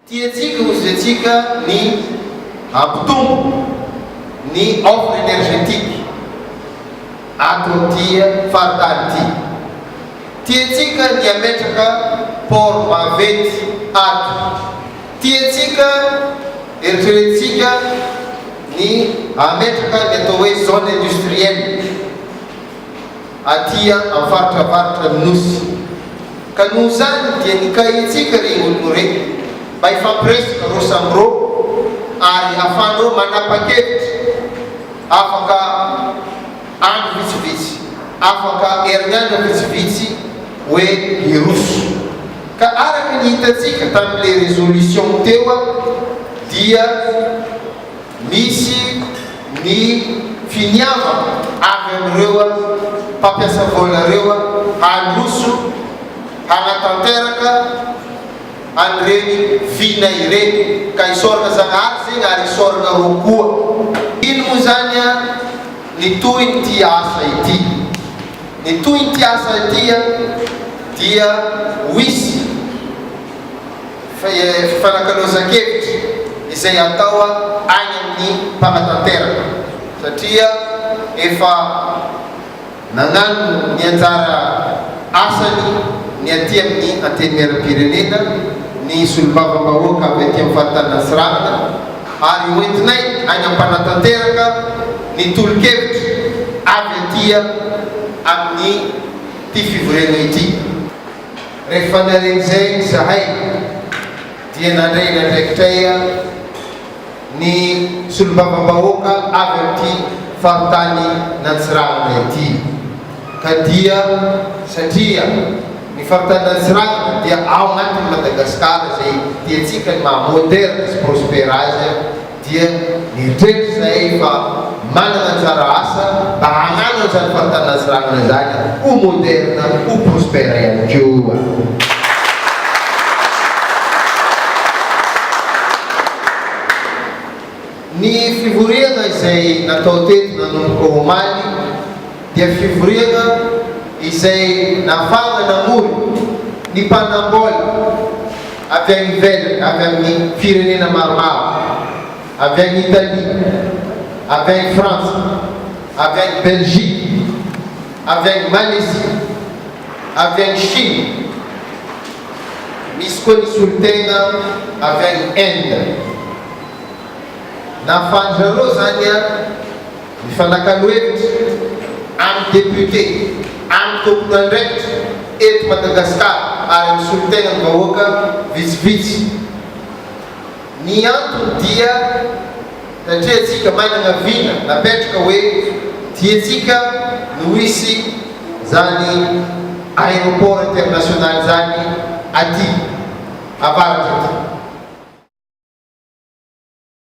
tiantsika ozy ny ampitombo ny offre énergétique ato tia faritany ty. Tiantsika ny ametraka port maventy ato. Tiantsika eritreretintsika ny ametraka ny atao hoe zone industrielle atia amin'ny faritra nosy. Ka noho zany dia nikaitsika regny olono regny mba ifampiresaka ro samy ro ary ahafahanao manapa-kevitra afaka andro vitsivitsy, afaka herinandro vitsivitsy hoe hiroso. Ka araka ny hitatsika tamin'le résolution teo dia misy ny finiava avy amin'ireo mpampiasa volareo handroso hanatanteraka an'ireny vina ireny ka isorana zagnahary zegny ary isorana rokoa. Ino moa zany ny toy ty asa ity? Ny toy ty asa ity dia wisy fanakaloza-kevitra izay atao any amin'ny mpanatanteraka satria efa nagnano ny anjara asany ny aty amin'ny antenimieram-pirenena ny solombavambahoaka avy aty amin'ny faritany Nasirahana ary hoentinay any am-panatanteraka ny tolo-kevitra avy aty amin'ny ty fivorena ity. Rehefa naregny zahay dia nandray nandraikitray ny solombavambahoaka avy aty faritany Nasirahana ity. Ka dia satria ny faritany Nasirahana dia ao agnatin'ny Madagasikara zay tiantsika ny maha-moderne sy prospera azy dia nitretra zay fa manana anjara asa mba hagnano an'izany faritany Nasirahana zany ho moderne ho prospera ihany koa. Ny fivoriana izay natao teto nanomboka omaly dia fivoriana izay nafana namory ny mpanambola avy any ivelany, avy amin'ny firenena maromaro, avy any Italie, avy any France, avy any Belgique, avy any Malaisie, avy any Chine, misy koa ny solitena avy any Inde. Nafandrareo zany mifanakalo-hevitra amin'ny député amin'ny tompon'andraikitra eto Madagasikara ary amin'ny solitena ny vahoaka vitsivitsy. Ny antony dia satria atsika manana vina napetraka hoe tiantsika no hisy zany aéroport international zany aty avaratra aty.